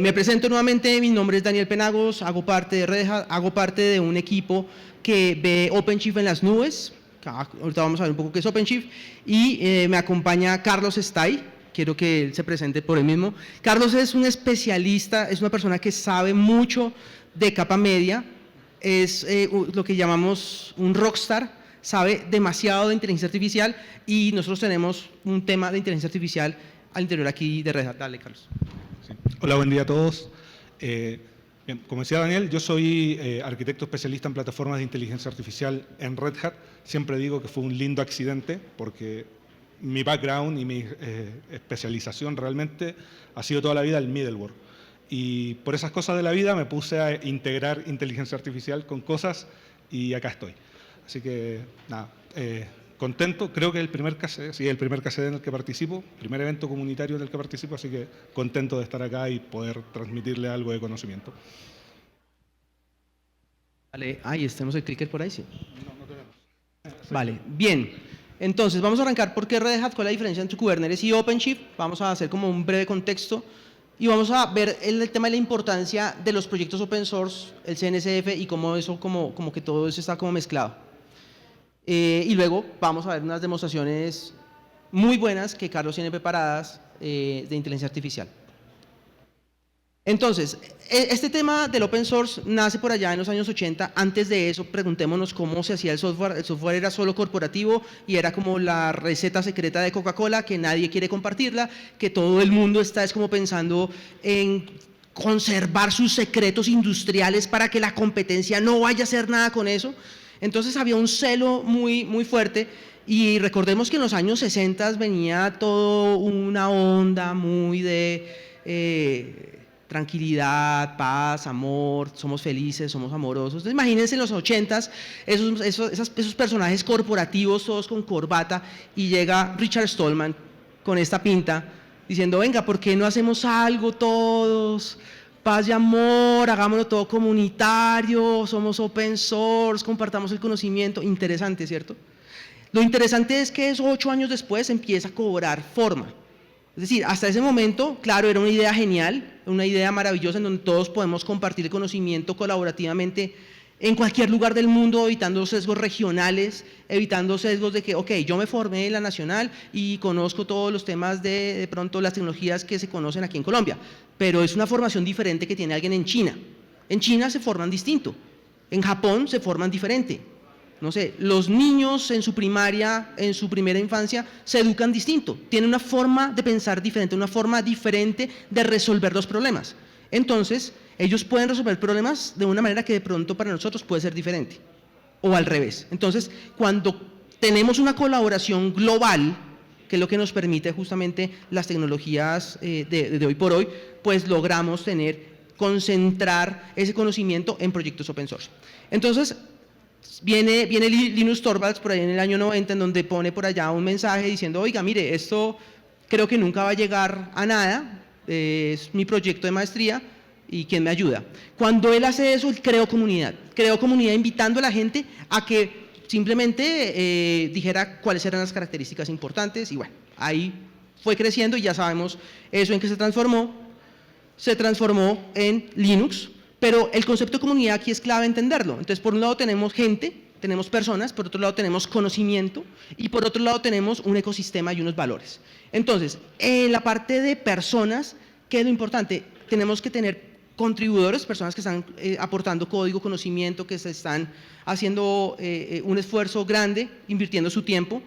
Me presento nuevamente, mi nombre es Daniel Penagos, hago parte de Red Hat, hago parte de un equipo que ve OpenShift en las nubes. Ahorita vamos a ver un poco qué es OpenShift. Y me acompaña Carlos Stay, quiero que él se presente por él mismo. Carlos es un especialista, es una persona que sabe mucho de capa media, es lo que llamamos un rockstar, sabe demasiado de inteligencia artificial y nosotros tenemos un tema de inteligencia artificial al interior aquí de Red Hat. Dale, Carlos. Sí. Hola, buen día a todos. Bien, como decía Daniel, yo soy arquitecto especialista en plataformas de inteligencia artificial en Red Hat. Siempre digo que fue un lindo accidente porque mi background y mi especialización realmente ha sido toda la vida el middleware. Y por esas cosas de la vida me puse a integrar inteligencia artificial con cosas y acá estoy. Así que, nada, contento. Creo que es el primer KCD en el que participo, primer evento comunitario en el que participo, así que contento de estar acá y poder transmitirle algo de conocimiento. Vale, ahí tenemos el clicker por ahí, sí. No tenemos. Vale, bien. Entonces, vamos a arrancar por qué Red Hat, cuál es la diferencia entre Kubernetes y OpenShift. Vamos a hacer como un breve contexto y vamos a ver el tema de la importancia de los proyectos open source, el CNCF y cómo eso, como que todo eso está como mezclado. Y luego vamos a ver unas demostraciones muy buenas que Carlos tiene preparadas de inteligencia artificial. Entonces, este tema del open source nace por allá en los años 80. Antes de eso, preguntémonos cómo se hacía el software. El software era solo corporativo y era como la receta secreta de Coca-Cola, que nadie quiere compartirla, que todo el mundo está como pensando en conservar sus secretos industriales para que la competencia no vaya a hacer nada con eso. Entonces había un celo muy, muy fuerte y recordemos que en los años 60 venía todo una onda muy de tranquilidad, paz, amor, somos felices, somos amorosos. Entonces imagínense en los 80 esos personajes corporativos todos con corbata y llega Richard Stallman con esta pinta diciendo, venga, ¿por qué no hacemos algo todos? Paz y amor, hagámoslo todo comunitario, somos open source, compartamos el conocimiento. Interesante, ¿cierto? Lo interesante es que eso 8 años después empieza a cobrar forma. Es decir, hasta ese momento, claro, era una idea genial, una idea maravillosa en donde todos podemos compartir el conocimiento colaborativamente en cualquier lugar del mundo, evitando sesgos regionales, evitando sesgos de que, ok, yo me formé en la nacional y conozco todos los temas de pronto las tecnologías que se conocen aquí en Colombia, pero es una formación diferente que tiene alguien en China. En China se forman distinto, en Japón se forman diferente. No sé, los niños en su primaria, en su primera infancia, se educan distinto, tienen una forma de pensar diferente, una forma diferente de resolver los problemas. Entonces, ellos pueden resolver problemas de una manera que de pronto para nosotros puede ser diferente, o al revés. Entonces, cuando tenemos una colaboración global, que es lo que nos permite justamente las tecnologías de hoy por hoy, pues logramos concentrar ese conocimiento en proyectos open source. Entonces, viene Linus Torvalds por ahí en el año 90, en donde pone por allá un mensaje diciendo, oiga, mire, esto creo que nunca va a llegar a nada, es mi proyecto de maestría, ¿y quién me ayuda? Cuando él hace eso, él creó comunidad invitando a la gente a que simplemente dijera cuáles eran las características importantes y bueno, ahí fue creciendo y ya sabemos eso en qué se transformó en Linux, pero el concepto de comunidad aquí es clave entenderlo. Entonces, por un lado tenemos gente, tenemos personas, por otro lado tenemos conocimiento y por otro lado tenemos un ecosistema y unos valores. Entonces, en la parte de personas, ¿qué es lo importante? Tenemos que tener contribuidores, personas que están aportando código, conocimiento, que se están haciendo un esfuerzo grande, invirtiendo su tiempo.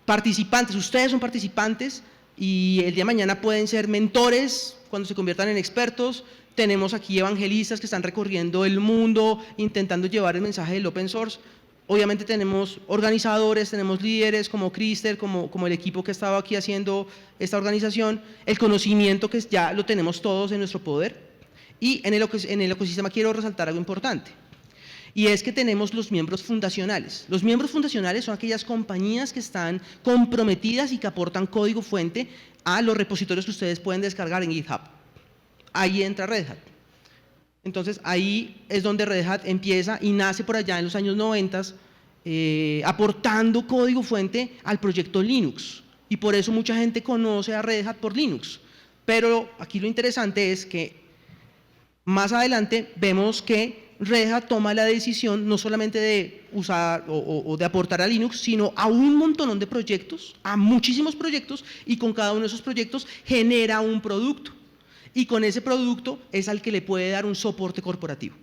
Participantes, ustedes son participantes y el día de mañana pueden ser mentores cuando se conviertan en expertos. Tenemos aquí evangelistas que están recorriendo el mundo intentando llevar el mensaje del open source. Obviamente tenemos organizadores, tenemos líderes como Krister, como el equipo que ha estado aquí haciendo esta organización, el conocimiento que ya lo tenemos todos en nuestro poder. Y en el ecosistema quiero resaltar algo importante, y es que tenemos los miembros fundacionales. Los miembros fundacionales son aquellas compañías que están comprometidas y que aportan código fuente a los repositorios que ustedes pueden descargar en GitHub. Ahí entra Red Hat. Entonces, ahí es donde Red Hat empieza y nace por allá en los años 90, aportando código fuente al proyecto Linux. Y por eso mucha gente conoce a Red Hat por Linux. Pero aquí lo interesante es que Más adelante vemos que Red Hat toma la decisión no solamente de usar o de aportar a Linux, sino a un montón de proyectos, a muchísimos proyectos, y con cada uno de esos proyectos genera un producto. Y con ese producto es al que le puede dar un soporte corporativo.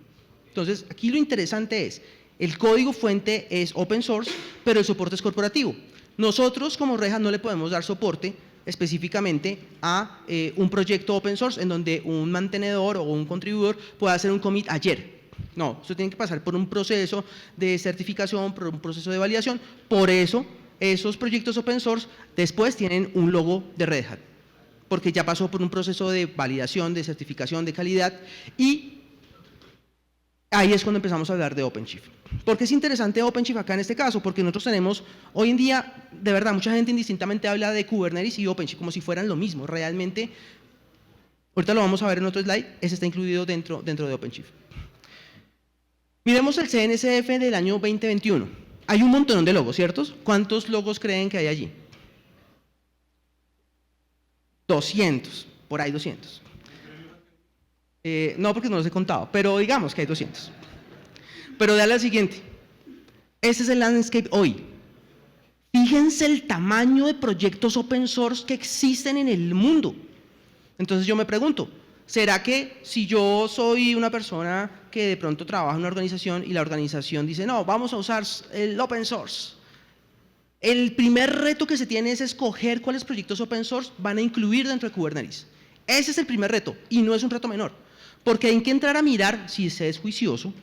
Entonces, aquí lo interesante es, el código fuente es open source, pero el soporte es corporativo. Nosotros como Red Hat no le podemos dar soporte específicamente a un proyecto open source en donde un mantenedor o un contribuidor pueda hacer un commit ayer. No, eso tiene que pasar por un proceso de certificación, por un proceso de validación. Por eso, esos proyectos open source después tienen un logo de Red Hat, porque ya pasó por un proceso de validación, de certificación, de calidad, y ahí es cuando empezamos a hablar de OpenShift. ¿Por qué es interesante OpenShift acá en este caso? Porque nosotros tenemos, hoy en día, de verdad, mucha gente indistintamente habla de Kubernetes y OpenShift como si fueran lo mismo. Realmente, ahorita lo vamos a ver en otro slide, ese está incluido dentro de OpenShift. Miremos el CNCF del año 2021. Hay un montón de logos, ¿cierto? ¿Cuántos logos creen que hay allí? 200, por ahí 200. No, porque no los he contado, pero digamos que hay 200. Pero dale al siguiente. Este es el landscape hoy. Fíjense el tamaño de proyectos open source que existen en el mundo. Entonces yo me pregunto, ¿será que si yo soy una persona que de pronto trabaja en una organización y la organización dice, no, vamos a usar el open source? El primer reto que se tiene es escoger cuáles proyectos open source van a incluir dentro de Kubernetes. Ese es el primer reto y no es un reto menor, porque hay que entrar a mirar, si se es juicioso,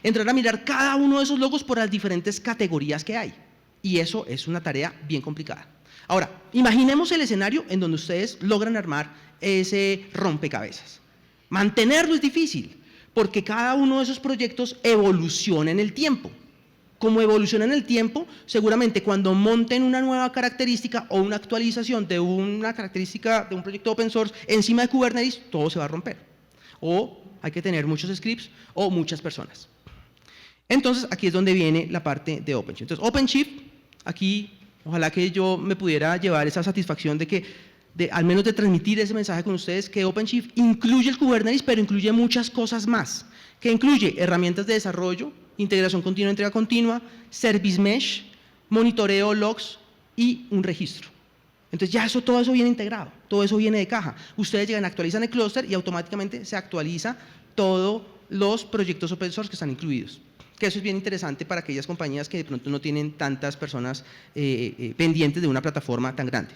entrar a mirar cada uno de esos logos por las diferentes categorías que hay. Y eso es una tarea bien complicada. Ahora, imaginemos el escenario en donde ustedes logran armar ese rompecabezas. Mantenerlo es difícil, porque cada uno de esos proyectos evoluciona en el tiempo. Como evoluciona en el tiempo, seguramente cuando monten una nueva característica o una actualización de una característica de un proyecto open source encima de Kubernetes, todo se va a romper. O hay que tener muchos scripts o muchas personas. Entonces, aquí es donde viene la parte de OpenShift. Entonces, OpenShift, aquí, ojalá que yo me pudiera llevar esa satisfacción de que, al menos de transmitir ese mensaje con ustedes, que OpenShift incluye el Kubernetes, pero incluye muchas cosas más, que incluye herramientas de desarrollo, integración continua, entrega continua, service mesh, monitoreo, logs y un registro. Entonces ya todo eso viene integrado, todo eso viene de caja. Ustedes llegan, actualizan el clúster y automáticamente se actualiza todos los proyectos open source que están incluidos. Que eso es bien interesante para aquellas compañías que de pronto no tienen tantas personas pendientes de una plataforma tan grande.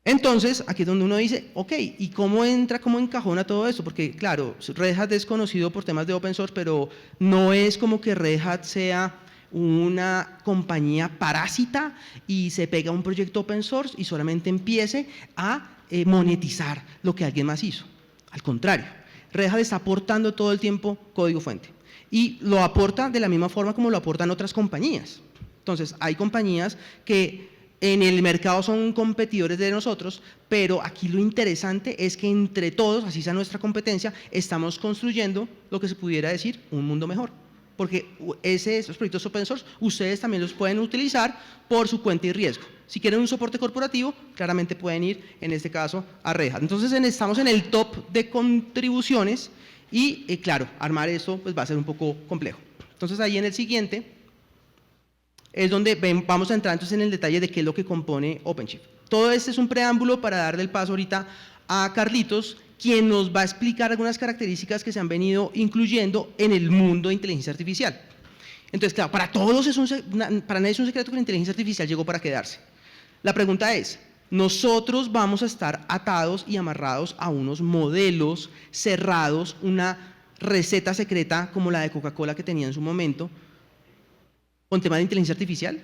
Entonces, aquí es donde uno dice, ok, ¿y cómo entra, cómo encajona todo esto? Porque, claro, Red Hat es conocido por temas de open source, pero no es como que Red Hat sea una compañía parásita y se pega a un proyecto open source y solamente empiece a monetizar lo que alguien más hizo. Al contrario, Red Hat está aportando todo el tiempo código fuente y lo aporta de la misma forma como lo aportan otras compañías. Entonces, hay compañías que en el mercado son competidores de nosotros, pero aquí lo interesante es que entre todos, así sea nuestra competencia, estamos construyendo lo que se pudiera decir un mundo mejor. Porque esos proyectos open source, ustedes también los pueden utilizar por su cuenta y riesgo. Si quieren un soporte corporativo, claramente pueden ir, en este caso, a Red Hat. Entonces, estamos en el top de contribuciones y, claro, armar eso pues, va a ser un poco complejo. Entonces, ahí en el siguiente es donde vamos a entrar entonces en el detalle de qué es lo que compone OpenShift. Todo este es un preámbulo para darle el paso ahorita a Carlitos, quien nos va a explicar algunas características que se han venido incluyendo en el mundo de inteligencia artificial. Entonces, claro, para todos para nadie es un secreto que la inteligencia artificial llegó para quedarse. La pregunta es, nosotros vamos a estar atados y amarrados a unos modelos cerrados, una receta secreta como la de Coca-Cola que tenía en su momento, con tema de inteligencia artificial,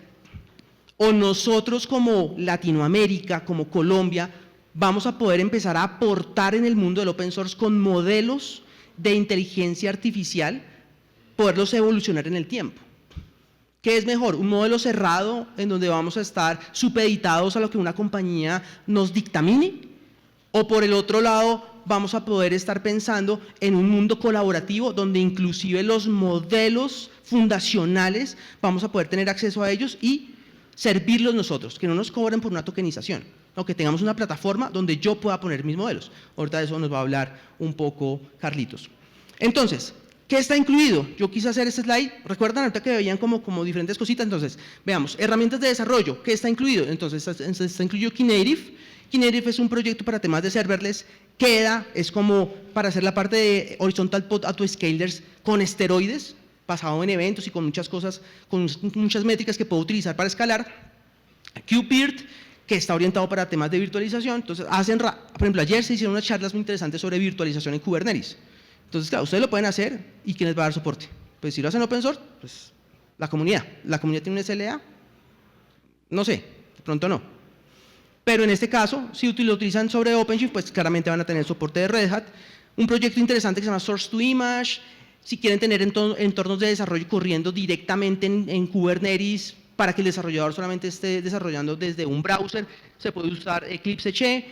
o nosotros como Latinoamérica, como Colombia, vamos a poder empezar a aportar en el mundo del open source con modelos de inteligencia artificial, poderlos evolucionar en el tiempo. ¿Qué es mejor? ¿Un modelo cerrado en donde vamos a estar supeditados a lo que una compañía nos dictamine? ¿O por el otro lado vamos a poder estar pensando en un mundo colaborativo donde inclusive los modelos fundacionales vamos a poder tener acceso a ellos y servirlos nosotros, que no nos cobren por una tokenización? o que tengamos una plataforma donde yo pueda poner mis modelos. Ahorita de eso nos va a hablar un poco Carlitos. Entonces, ¿qué está incluido? Yo quise hacer este slide, recuerdan ahorita que veían como diferentes cositas, entonces, veamos, herramientas de desarrollo, ¿qué está incluido? Entonces, está incluido Knative. Knative es un proyecto para temas de serverless, es como para hacer la parte de horizontal pod autoscalers con esteroides, basado en eventos y con muchas cosas, con muchas métricas que puedo utilizar para escalar. Qpirt, que está orientado para temas de virtualización, entonces por ejemplo, ayer se hicieron unas charlas muy interesantes sobre virtualización en Kubernetes. Entonces, claro, ustedes lo pueden hacer y ¿quién les va a dar soporte? Pues si lo hacen open source, pues la comunidad. ¿La comunidad tiene un SLA? No sé, de pronto no. Pero en este caso, si lo utilizan sobre OpenShift, pues claramente van a tener soporte de Red Hat. Un proyecto interesante que se llama Source to Image. Si quieren tener entornos de desarrollo corriendo directamente en Kubernetes para que el desarrollador solamente esté desarrollando desde un browser, se puede usar Eclipse Che.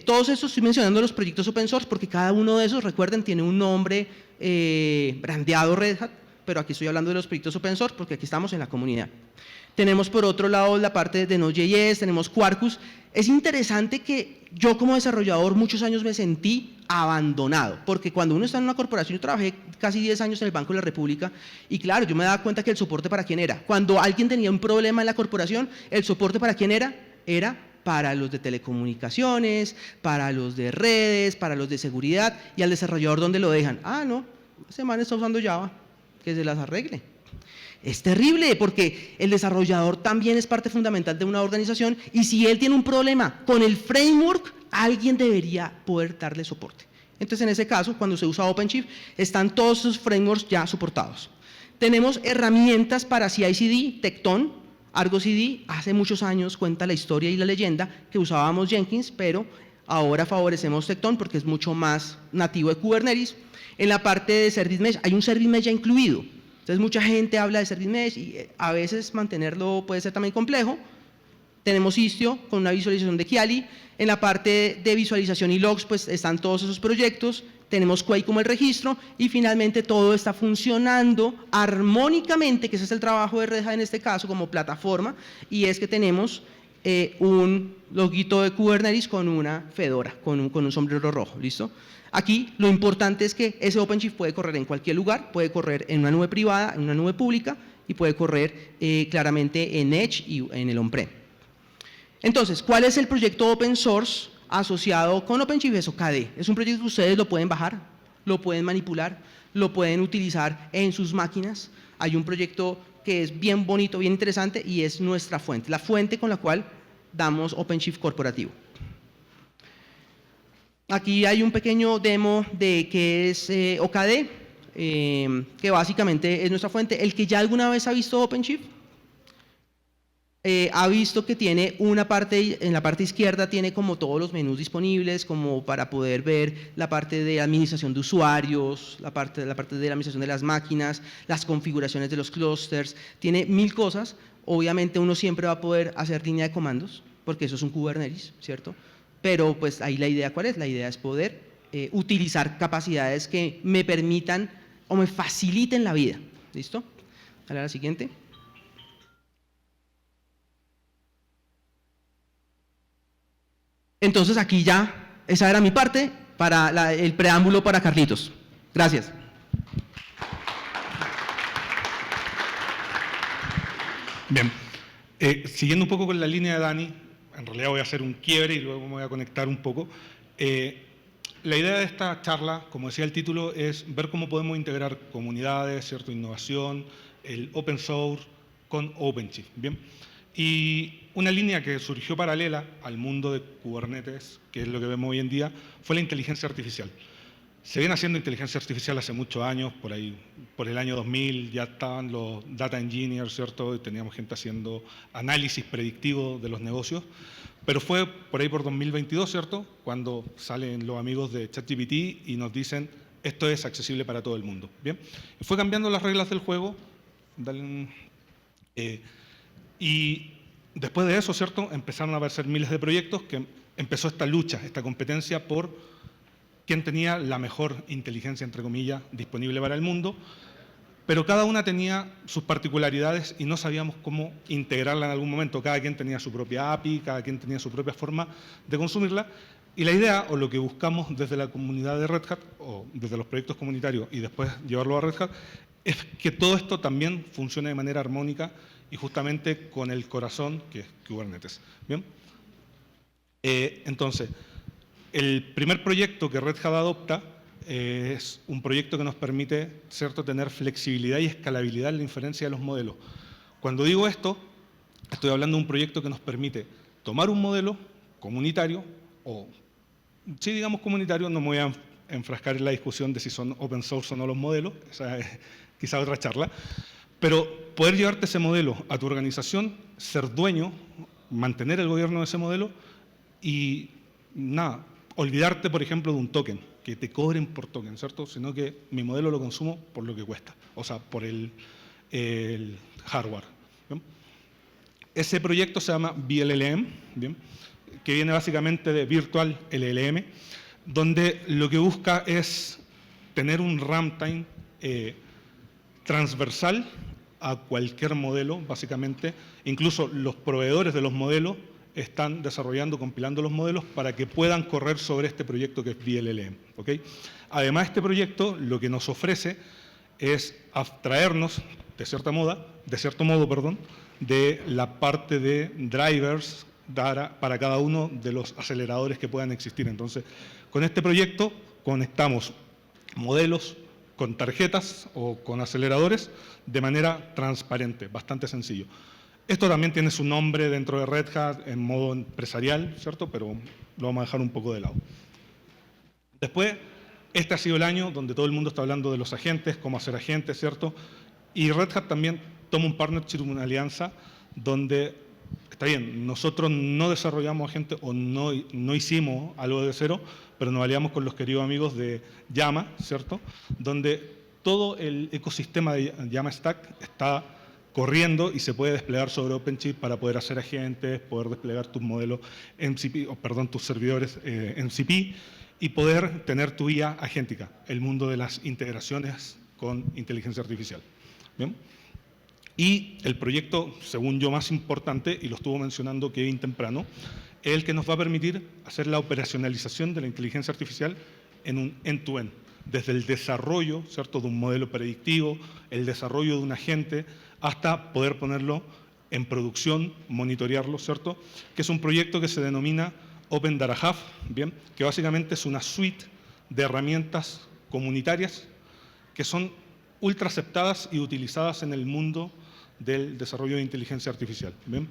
Todos estos estoy mencionando los proyectos open source porque cada uno de esos, recuerden, tiene un nombre brandeado Red Hat, pero aquí estoy hablando de los proyectos open source porque aquí estamos en la comunidad. Tenemos por otro lado la parte de Node.js, tenemos Quarkus. Es interesante que yo como desarrollador muchos años me sentí abandonado, porque cuando uno está en una corporación, yo trabajé casi 10 años en el Banco de la República y claro, yo me daba cuenta que el soporte para quién era. Cuando alguien tenía un problema en la corporación, el soporte para quién era para los de telecomunicaciones, para los de redes, para los de seguridad, y al desarrollador ¿dónde lo dejan? Ah, no, ese man está usando Java, que se las arregle. Es terrible porque el desarrollador también es parte fundamental de una organización y si él tiene un problema con el framework, alguien debería poder darle soporte. Entonces, en ese caso, cuando se usa OpenShift, están todos esos frameworks ya soportados. Tenemos herramientas para CI/CD, Tekton, Argo CD, hace muchos años cuenta la historia y la leyenda que usábamos Jenkins, pero ahora favorecemos Tekton porque es mucho más nativo de Kubernetes. En la parte de Service Mesh, hay un Service Mesh ya incluido. Entonces, mucha gente habla de Service Mesh y a veces mantenerlo puede ser también complejo. Tenemos Istio con una visualización de Kiali. En la parte de visualización y logs, pues están todos esos proyectos. Tenemos Quake como el registro y finalmente todo está funcionando armónicamente, que ese es el trabajo de Red Hat en este caso como plataforma, y es que tenemos un loguito de Kubernetes con una fedora, con un sombrero rojo, ¿listo? Aquí lo importante es que ese OpenShift puede correr en cualquier lugar, puede correr en una nube privada, en una nube pública y puede correr claramente en Edge y en el on-prem. Entonces, ¿cuál es el proyecto open source asociado con OpenShift? Es OKD. Es un proyecto que ustedes lo pueden bajar, lo pueden manipular, lo pueden utilizar en sus máquinas. Hay un proyecto que es bien bonito, bien interesante y es nuestra fuente, la fuente con la cual damos OpenShift corporativo. Aquí hay un pequeño demo de qué es OKD, que básicamente es nuestra fuente. El que ya alguna vez ha visto OpenShift, ha visto que tiene una parte, en la parte izquierda tiene como todos los menús disponibles, como para poder ver la parte de administración de usuarios, la parte de la administración de las máquinas, las configuraciones de los clusters, tiene 1000 cosas. Obviamente uno siempre va a poder hacer línea de comandos, porque eso es un Kubernetes, ¿cierto? Pero pues ahí la idea ¿cuál es? La idea es poder utilizar capacidades que me permitan o me faciliten la vida. ¿Listo? A la siguiente. Entonces aquí ya, esa era mi parte para el preámbulo para Carlitos. Gracias. Bien, siguiendo un poco con la línea de Dani, en realidad voy a hacer un quiebre y luego me voy a conectar un poco. La idea de esta charla, como decía el título, es ver cómo podemos integrar comunidades, ¿cierto? Innovación, el open source con OpenShift. Bien. Y una línea que surgió paralela al mundo de Kubernetes, que es lo que vemos hoy en día, fue la inteligencia artificial. Se viene haciendo inteligencia artificial hace muchos años, por ahí, por el año 2000 ya estaban los data engineers, ¿cierto? Y teníamos gente haciendo análisis predictivo de los negocios, pero fue por ahí por 2022, ¿cierto? Cuando salen los amigos de ChatGPT y nos dicen esto es accesible para todo el mundo, ¿bien? Y fue cambiando las reglas del juego, y después de eso, ¿cierto? Empezaron a aparecer miles de proyectos que empezó esta lucha, esta competencia por quién tenía la mejor inteligencia, entre comillas, disponible para el mundo. pero cada una tenía sus particularidades y no sabíamos cómo integrarla en algún momento. Cada quien tenía su propia API, cada quien tenía su propia forma de consumirla. Y la idea, o lo que buscamos desde la comunidad de Red Hat, o desde los proyectos comunitarios y después llevarlo a Red Hat, es que todo esto también funcione de manera armónica y justamente con el corazón que es Kubernetes. ¿Bien? Entonces, el primer proyecto que Red Hat adopta es un proyecto que nos permite, ¿cierto?, tener flexibilidad y escalabilidad en la inferencia de los modelos. Cuando digo esto, estoy hablando de un proyecto que nos permite tomar un modelo comunitario, o si digamos comunitario, no me voy a enfrascar en la discusión de si son open source o no los modelos, esa es quizá otra charla, pero poder llevarte ese modelo a tu organización, ser dueño, mantener el gobierno de ese modelo y nada, olvidarte, por ejemplo, de un token, que te cobren por token, ¿cierto? Sino que mi modelo lo consumo por lo que cuesta, o sea, por el hardware. ¿Bien? Ese proyecto se llama VLLM, ¿bien?, que viene básicamente de Virtual LLM, donde lo que busca es tener un runtime transversal a cualquier modelo, básicamente. Incluso los proveedores de los modelos están desarrollando, compilando los modelos para que puedan correr sobre este proyecto que es VLLM. ¿Okay? Además, este proyecto lo que nos ofrece es abstraernos, de cierto modo, de la parte de drivers para cada uno de los aceleradores que puedan existir. Entonces, con este proyecto conectamos modelos con tarjetas o con aceleradores de manera transparente, bastante sencillo. Esto también tiene su nombre dentro de Red Hat en modo empresarial, ¿cierto? Pero lo vamos a dejar un poco de lado. Después, este ha sido el año donde todo el mundo está hablando de los agentes, cómo hacer agentes, ¿cierto? Y Red Hat también toma un partnership, una alianza, donde, está bien, nosotros no desarrollamos agentes o no hicimos algo de cero, pero nos aliamos con los queridos amigos de Llama, ¿cierto? Donde todo el ecosistema de Llama Stack está corriendo y se puede desplegar sobre OpenShift para poder hacer agentes, poder desplegar tus modelos MCP, tus servidores MCP y poder tener tu IA agéntica, el mundo de las integraciones con inteligencia artificial. ¿Bien? Y el proyecto, según yo, más importante, y lo estuvo mencionando Kevin temprano, es el que nos va a permitir hacer la operacionalización de la inteligencia artificial en un end-to-end, desde el desarrollo, ¿cierto?, de un modelo predictivo, el desarrollo de un agente, hasta poder ponerlo en producción, monitorearlo, ¿cierto?, que es un proyecto que se denomina Open Data Hub, ¿bien?, que básicamente es una suite de herramientas comunitarias que son ultra aceptadas y utilizadas en el mundo del desarrollo de inteligencia artificial. ¿Bien?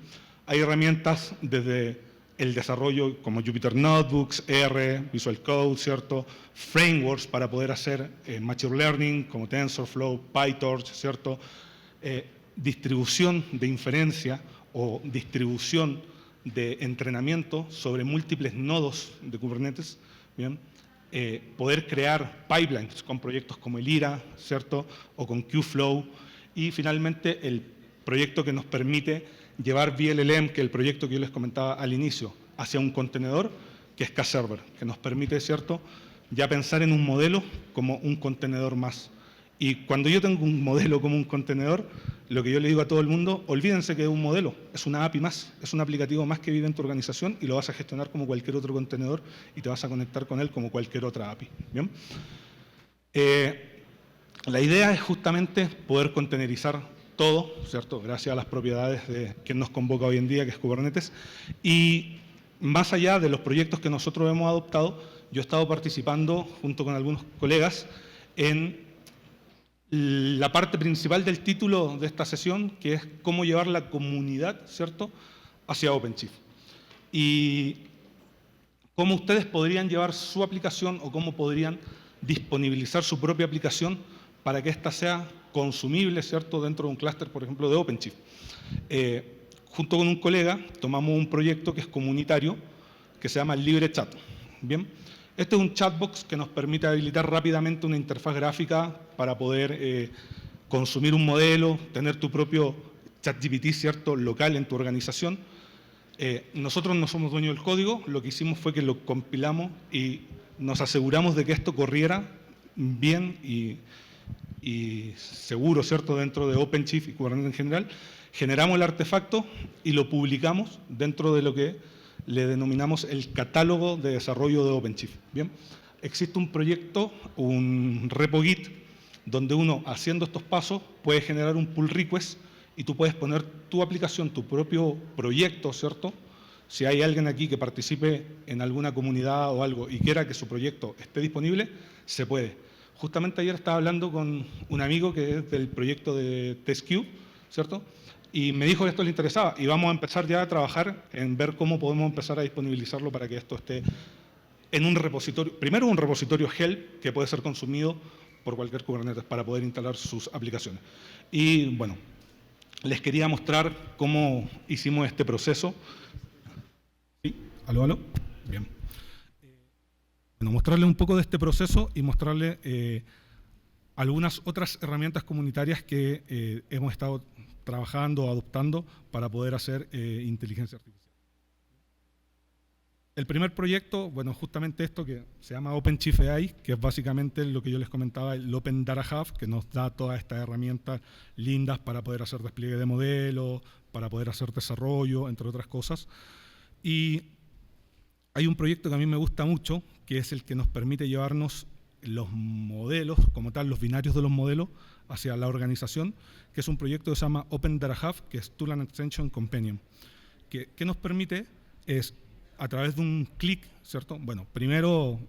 Hay herramientas desde el desarrollo como Jupyter Notebooks, R, Visual Code, ¿cierto? Frameworks para poder hacer Machine Learning como TensorFlow, PyTorch, ¿cierto? Distribución de inferencia o distribución de entrenamiento sobre múltiples nodos de Kubernetes, ¿bien? Poder crear pipelines con proyectos como el IRA, ¿cierto? O con Kubeflow. Y finalmente el proyecto que nos permite llevar VLLM, que es el proyecto que yo les comentaba al inicio, hacia un contenedor, que es K-Server, que nos permite, ¿cierto?, ya pensar en un modelo como un contenedor más. Y cuando yo tengo un modelo como un contenedor, lo que yo le digo a todo el mundo, olvídense que es un modelo, es una API más, es un aplicativo más que vive en tu organización y lo vas a gestionar como cualquier otro contenedor y te vas a conectar con él como cualquier otra API. ¿Bien? La idea es justamente poder contenerizar todo, ¿cierto?, gracias a las propiedades de quien nos convoca hoy en día, que es Kubernetes. Y más allá de los proyectos que nosotros hemos adoptado, yo he estado participando junto con algunos colegas en la parte principal del título de esta sesión, que es cómo llevar la comunidad, ¿cierto?, hacia OpenShift. Y cómo ustedes podrían llevar su aplicación o cómo podrían disponibilizar su propia aplicación para que ésta sea consumible, ¿cierto?, dentro de un clúster, por ejemplo, de OpenShift. Junto con un colega tomamos un proyecto que es comunitario, que se llama LibreChat. ¿Bien? Este es un chatbox que nos permite habilitar rápidamente una interfaz gráfica para poder consumir un modelo, tener tu propio ChatGPT, ¿cierto?, local en tu organización. Nosotros no somos dueños del código, lo que hicimos fue que lo compilamos y nos aseguramos de que esto corriera bien y y seguro, ¿cierto?, dentro de OpenShift y Kubernetes en general, generamos el artefacto y lo publicamos dentro de lo que le denominamos el catálogo de desarrollo de OpenShift. Bien, existe un proyecto, un repo Git, donde uno, haciendo estos pasos, puede generar un pull request y tú puedes poner tu aplicación, tu propio proyecto, ¿cierto? Si hay alguien aquí que participe en alguna comunidad o algo y quiera que su proyecto esté disponible, se puede. Justamente ayer estaba hablando con un amigo que es del proyecto de TestQ, ¿cierto? Y me dijo que esto le interesaba y vamos a empezar ya a trabajar en ver cómo podemos empezar a disponibilizarlo para que esto esté en un repositorio, primero un repositorio Help que puede ser consumido por cualquier Kubernetes para poder instalar sus aplicaciones. Y bueno, les quería mostrar cómo hicimos este proceso. ¿Sí? ¿Aló, aló? Bien. Bueno, mostrarles un poco de este proceso y mostrarles algunas otras herramientas comunitarias que hemos estado trabajando o adoptando para poder hacer inteligencia artificial. El primer proyecto, bueno, justamente esto que se llama OpenShift AI, que es básicamente lo que yo les comentaba, el Open Data Hub, que nos da todas estas herramientas lindas para poder hacer despliegue de modelos, para poder hacer desarrollo, entre otras cosas. Y hay un proyecto que a mí me gusta mucho, que es el que nos permite llevarnos los modelos, como tal, los binarios de los modelos, hacia la organización, que es un proyecto que se llama Open Data Hub, que es Tool and Extension Companion. ¿Qué nos permite? Es, a través de un clic, ¿cierto? Bueno, primero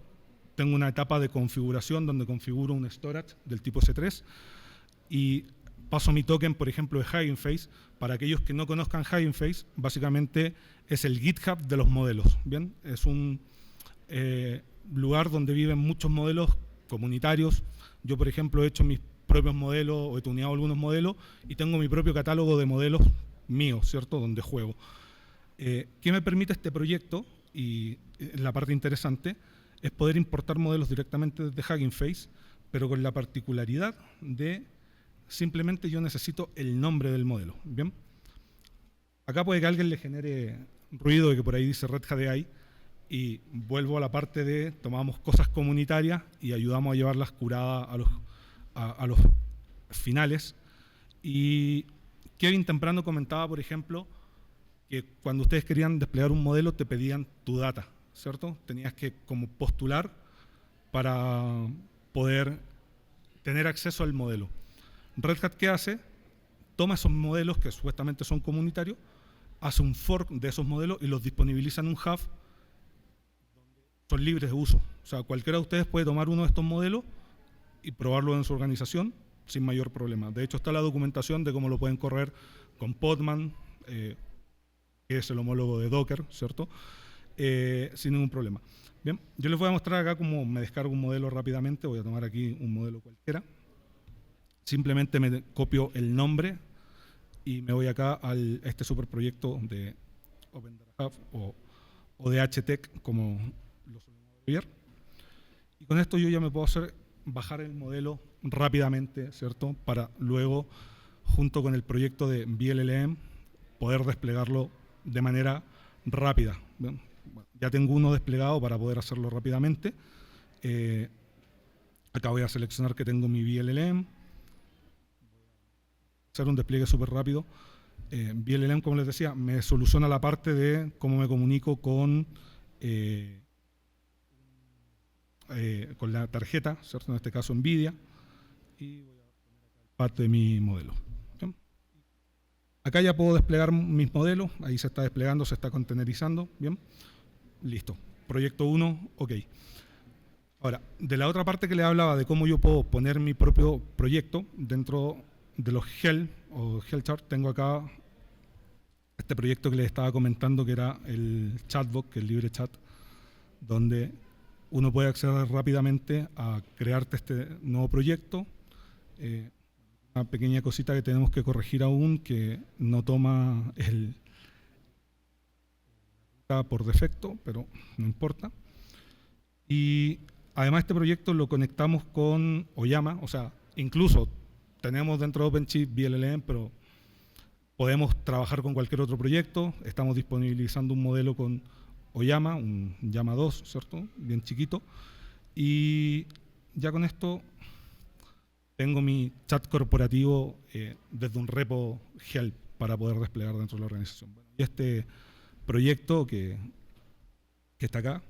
tengo una etapa de configuración donde configuro un storage del tipo S3 y paso mi token, por ejemplo, de Hugging Face. Para aquellos que no conozcan Hugging Face, básicamente es el GitHub de los modelos. ¿Bien? Es un lugar donde viven muchos modelos comunitarios. Yo, por ejemplo, he hecho mis propios modelos o he tuneado algunos modelos y tengo mi propio catálogo de modelos míos, ¿cierto? Donde juego. ¿Qué me permite este proyecto? Y la parte interesante es poder importar modelos directamente desde Hugging Face, pero con la particularidad de simplemente yo necesito el nombre del modelo. ¿Bien? Acá puede que a alguien le genere ruido de que por ahí dice Red Hat AI y vuelvo a la parte de tomamos cosas comunitarias y ayudamos a llevarlas curadas a los finales. Y Kevin temprano comentaba, por ejemplo, que cuando ustedes querían desplegar un modelo te pedían tu data, ¿cierto? Tenías que como postular para poder tener acceso al modelo. Red Hat, ¿qué hace? Toma esos modelos que supuestamente son comunitarios, hace un fork de esos modelos y los disponibiliza en un hub donde son libres de uso. O sea, cualquiera de ustedes puede tomar uno de estos modelos y probarlo en su organización sin mayor problema. De hecho, está la documentación de cómo lo pueden correr con Podman, que es el homólogo de Docker, ¿cierto? Sin ningún problema. Bien, yo les voy a mostrar acá cómo me descargo un modelo rápidamente. Voy a tomar aquí un modelo cualquiera. Simplemente me copio el nombre y me voy acá a este superproyecto de Open Data Hub o de HTech, como lo solemos ver. Y con esto yo ya me puedo bajar el modelo rápidamente, ¿cierto? Para luego, junto con el proyecto de VLLM, poder desplegarlo de manera rápida. Bueno, ya tengo uno desplegado para poder hacerlo rápidamente. Acá voy a seleccionar que tengo mi VLLM. Hacer un despliegue súper rápido. VLLM, como les decía, me soluciona la parte de cómo me comunico con la tarjeta, ¿cierto? En este caso NVIDIA. Y voy a poner acá parte de mi modelo. ¿Bien? Acá ya puedo desplegar mis modelos. Ahí se está desplegando, se está containerizando. Bien, listo. Proyecto 1, ok. Ahora, de la otra parte que le hablaba de cómo yo puedo poner mi propio proyecto dentro de los Helm o Helm-Chart, tengo acá este proyecto que les estaba comentando, que era el chatbot, que es el libre chat, donde uno puede acceder rápidamente a crearte este nuevo proyecto. Una pequeña cosita que tenemos que corregir aún, que no toma el por defecto, pero no importa. Y además este proyecto lo conectamos con Oyama, o sea, incluso tenemos dentro de OpenShift VLLM, pero podemos trabajar con cualquier otro proyecto. Estamos disponibilizando un modelo con Oyama, un Llama 2, ¿cierto? Bien chiquito. Y ya con esto tengo mi chat corporativo desde un repo help para poder desplegar dentro de la organización. Bueno, y este proyecto que está acá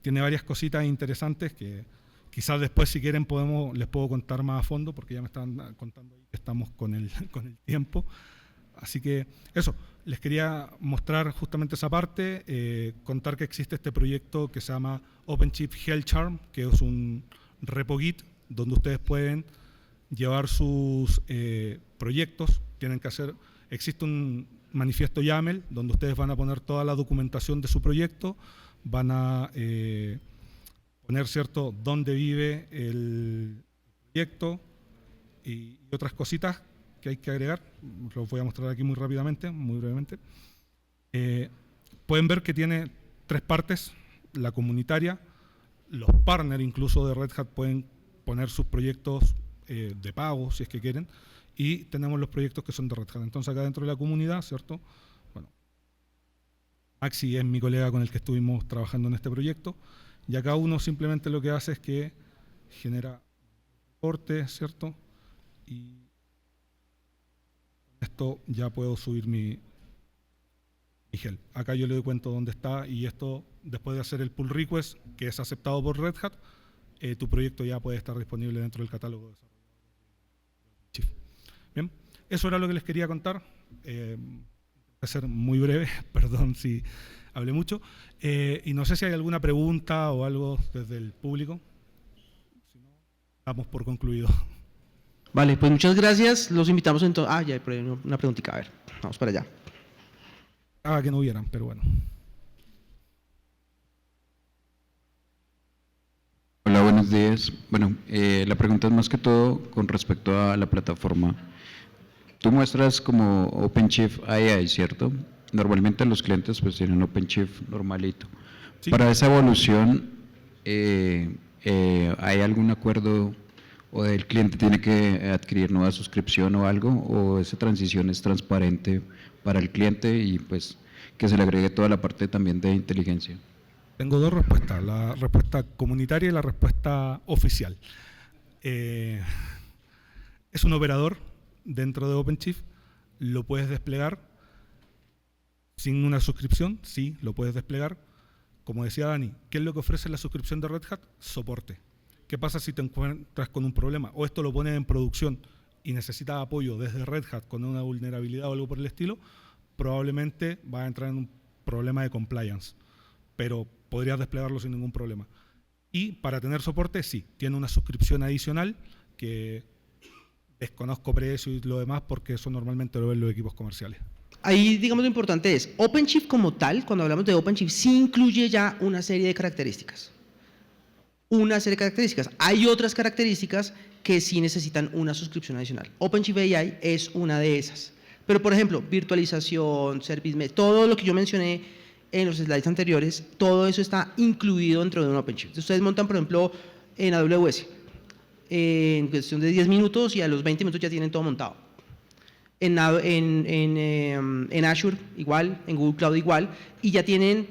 tiene varias cositas interesantes que quizás después, si quieren, les puedo contar más a fondo, porque ya me están contando ahí que estamos con el tiempo. Así que eso, les quería mostrar justamente esa parte, contar que existe este proyecto que se llama OpenShift Helcharm, que es un repo Git donde ustedes pueden llevar sus proyectos. Existe un manifiesto YAML donde ustedes van a poner toda la documentación de su proyecto, van a poner, ¿cierto?, dónde vive el proyecto y otras cositas que hay que agregar. Los voy a mostrar aquí muy rápidamente, muy brevemente. Pueden ver que tiene 3 partes: la comunitaria, los partners incluso de Red Hat pueden poner sus proyectos de pago si es que quieren, y tenemos los proyectos que son de Red Hat. Entonces acá dentro de la comunidad, ¿cierto? Bueno, Maxi es mi colega con el que estuvimos trabajando en este proyecto, y acá uno simplemente lo que hace es que genera reportes, ¿cierto? Y esto ya puedo subir mi help. Acá yo le doy cuenta dónde está, y esto, después de hacer el pull request, que es aceptado por Red Hat, tu proyecto ya puede estar disponible dentro del catálogo de desarrolladores de Chief. Bien, eso era lo que les quería contar. Voy a ser muy breve, perdón si hablé mucho. Y no sé si hay alguna pregunta o algo desde el público. Si no, damos por concluido. Vale, pues muchas gracias. Los invitamos entonces. Ya hay por ahí una preguntita. A ver, vamos para allá. Que no hubieran, pero bueno. Hola, buenos días. Bueno, la pregunta es más que todo con respecto a la plataforma. Tú muestras como OpenShift AI, ¿cierto? Normalmente los clientes pues tienen OpenShift normalito. Sí. Para esa evolución, ¿hay algún acuerdo o el cliente tiene que adquirir nueva suscripción o algo? ¿O esa transición es transparente para el cliente y pues que se le agregue toda la parte también de inteligencia? Tengo 2 respuestas, la respuesta comunitaria y la respuesta oficial. Es un operador dentro de OpenShift, lo puedes desplegar sin una suscripción, sí, lo puedes desplegar. Como decía Dani, ¿qué es lo que ofrece la suscripción de Red Hat? Soporte. ¿Qué pasa si te encuentras con un problema? O esto lo pones en producción y necesitas apoyo desde Red Hat con una vulnerabilidad o algo por el estilo, probablemente vas a entrar en un problema de compliance, pero podrías desplegarlo sin ningún problema. Y para tener soporte, sí, tiene una suscripción adicional que desconozco precio y lo demás porque eso normalmente lo ven los equipos comerciales. Ahí, digamos, lo importante es, OpenShift como tal, cuando hablamos de OpenShift, sí incluye ya una serie de características. Una serie de características. Hay otras características que sí necesitan una suscripción adicional. OpenShift AI es una de esas. Pero, por ejemplo, virtualización, Service Mesh, todo lo que yo mencioné en los slides anteriores, todo eso está incluido dentro de un OpenShift. Ustedes montan, por ejemplo, en AWS, en cuestión de 10 minutos y a los 20 minutos ya tienen todo montado. En Azure igual, en Google Cloud igual, y ya no tienen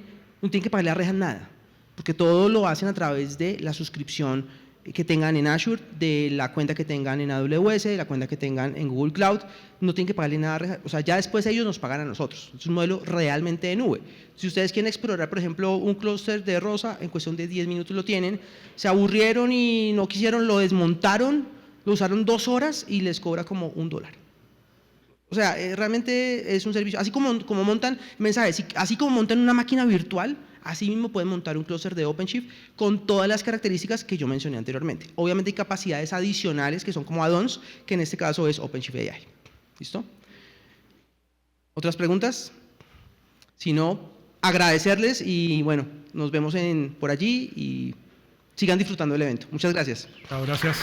que pagarle a Red Hat nada, porque todo lo hacen a través de la suscripción que tengan en Azure, de la cuenta que tengan en AWS, de la cuenta que tengan en Google Cloud. No tienen que pagarle nada a Red Hat. O sea, ya después ellos nos pagan a nosotros. Es un modelo realmente de nube. Si ustedes quieren explorar, por ejemplo, un clúster de Rosa, en cuestión de 10 minutos lo tienen, se aburrieron y no quisieron, lo desmontaron, lo usaron 2 horas y les cobra como $1. O sea, realmente es un servicio, así como montan mensajes, así como montan una máquina virtual, así mismo pueden montar un clúster de OpenShift con todas las características que yo mencioné anteriormente. Obviamente hay capacidades adicionales que son como add-ons, que en este caso es OpenShift AI. ¿Listo? ¿Otras preguntas? Si no, agradecerles y bueno, nos vemos por allí y sigan disfrutando del evento. Muchas gracias. Chao, gracias.